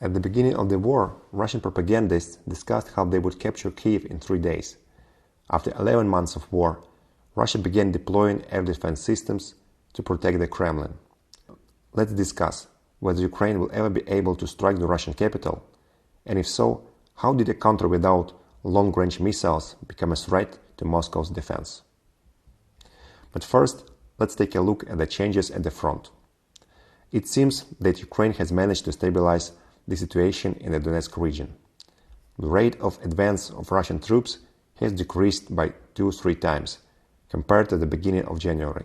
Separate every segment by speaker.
Speaker 1: At the beginning of the war, Russian propagandists discussed how they would capture Kiev in 3 days. After 11 months of war, Russia began deploying air defense systems to protect the Kremlin. Let's discuss whether Ukraine will ever be able to strike the Russian capital, and if so, how did a country without long-range missiles become a threat to Moscow's defense? But first, let's take a look at the changes at the front. It seems that Ukraine has managed to stabilize the situation in the Donetsk region. The rate of advance of Russian troops has decreased by 2-3 times compared to the beginning of January.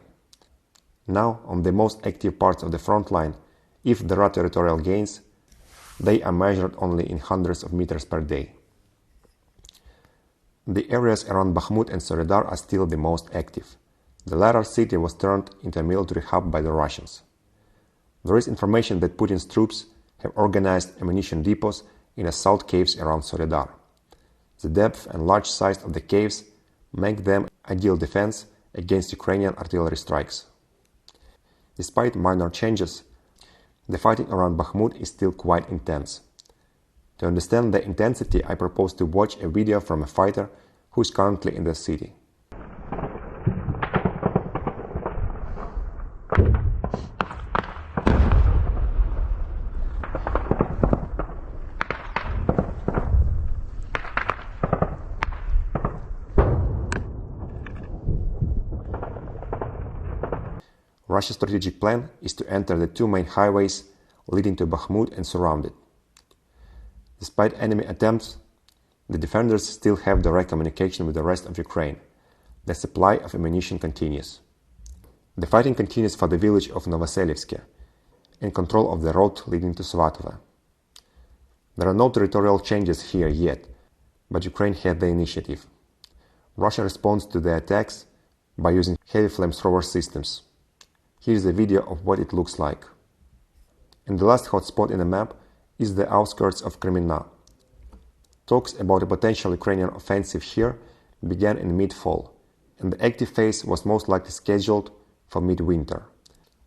Speaker 1: Now, on the most active parts of the front line, if there are territorial gains, they are measured only in hundreds of meters per day. The areas around Bakhmut and Soledar are still the most active. The latter city was turned into a military hub by the Russians. There is information that Putin's troops have organized ammunition depots in assault caves around Soledar. The depth and large size of the caves make them ideal defense against Ukrainian artillery strikes. Despite minor changes, the fighting around Bakhmut is still quite intense. To understand the intensity, I propose to watch a video from a fighter who is currently in the city. Russia's strategic plan is to enter the 2 main highways leading to Bakhmut and surround it. Despite enemy attempts, the defenders still have direct communication with the rest of Ukraine. The supply of ammunition continues. The fighting continues for the village of Novoselivske and control of the road leading to Svatovo. There are no territorial changes here yet, but Ukraine had the initiative. Russia responds to the attacks by using heavy flamethrower systems. Here is a video of what it looks like. And the last hotspot in the map is the outskirts of Kreminna. Talks about a potential Ukrainian offensive here began in mid-fall, and the active phase was most likely scheduled for mid-winter.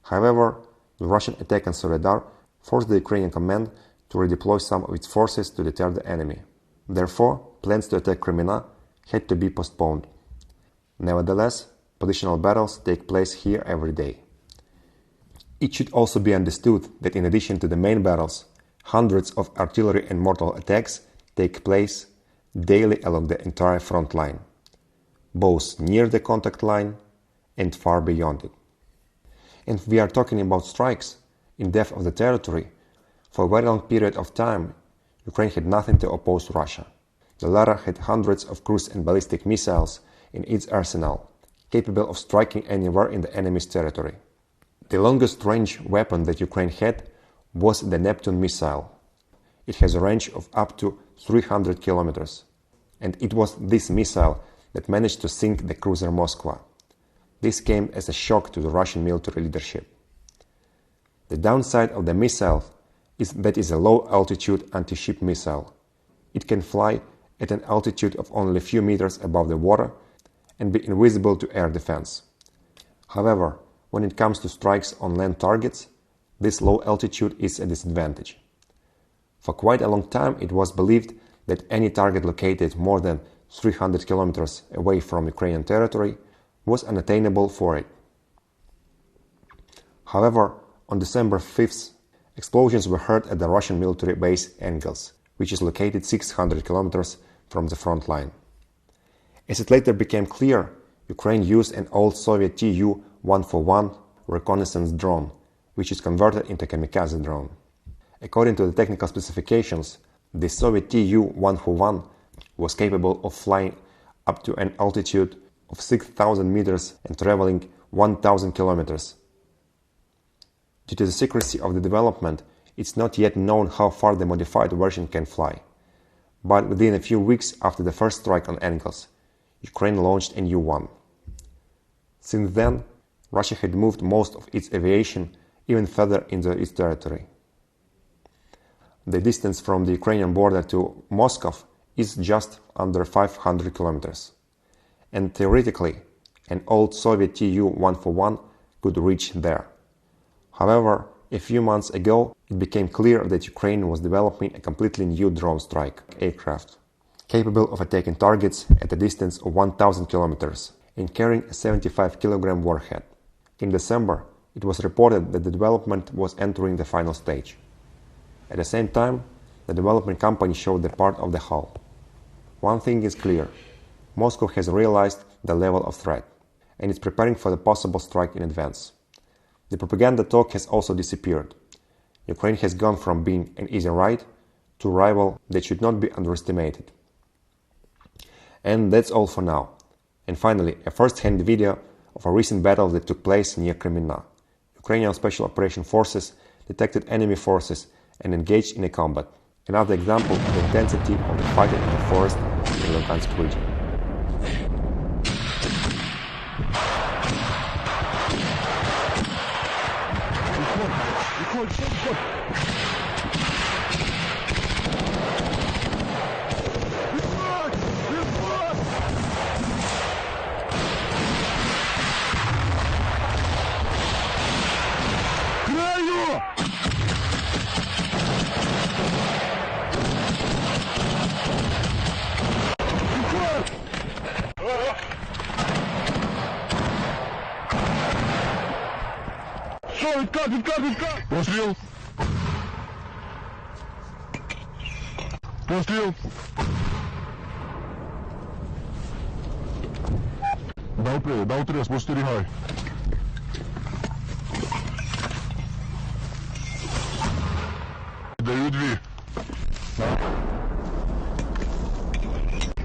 Speaker 1: However, the Russian attack on Soledar forced the Ukrainian command to redeploy some of its forces to deter the enemy. Therefore, plans to attack Kreminna had to be postponed. Nevertheless, positional battles take place here every day. It should also be understood that in addition to the main battles, hundreds of artillery and mortar attacks take place daily along the entire front line, both near the contact line and far beyond it. And we are talking about strikes in depth of the territory. For a very long period of time, Ukraine had nothing to oppose Russia. The latter had hundreds of cruise and ballistic missiles in its arsenal, capable of striking anywhere in the enemy's territory. The longest range weapon that Ukraine had was the Neptune missile. It has a range of up to 300 kilometers, and it was this missile that managed to sink the cruiser Moskva. This came as a shock to the Russian military leadership. The downside of the missile is that it is a low-altitude anti-ship missile. It can fly at an altitude of only a few meters above the water and be invisible to air defense. However, when it comes to strikes on land targets, this low altitude is a disadvantage. For quite a long time, it was believed that any target located more than 300 kilometers away from Ukrainian territory was unattainable for it. However, on December 5th, explosions were heard at the Russian military base Engels, which is located 600 kilometers from the front line. As it later became clear, Ukraine used an old Soviet Tu-141 reconnaissance drone, which is converted into a kamikaze drone. According to the technical specifications, the Soviet Tu-141 was capable of flying up to an altitude of 6,000 meters and traveling 1,000 kilometers. Due to the secrecy of the development, it's not yet known how far the modified version can fly. But within a few weeks after the first strike on Engels, Ukraine launched a new one. Since then, Russia had moved most of its aviation even further into its territory. The distance from the Ukrainian border to Moscow is just under 500 kilometers, and theoretically, an old Soviet Tu-141 could reach there. However, a few months ago, it became clear that Ukraine was developing a completely new drone strike aircraft, capable of attacking targets at a distance of 1,000 kilometers and carrying a 75-kilogram warhead. In December, it was reported that the development was entering the final stage. At the same time, the development company showed their part of the hull. One thing is clear: Moscow has realized the level of threat, and is preparing for the possible strike in advance. The propaganda talk has also disappeared. Ukraine has gone from being an easy ride to a rival that should not be underestimated. And that's all for now. And finally, a first-hand video of a recent battle that took place near Kreminna. Ukrainian Special Operation Forces detected enemy forces and engaged in a combat. Another example of the intensity of the fighting in the forest in the Lugansk region.
Speaker 2: Пострел! Пострел! Дав трес, спостерігай. Даю дві.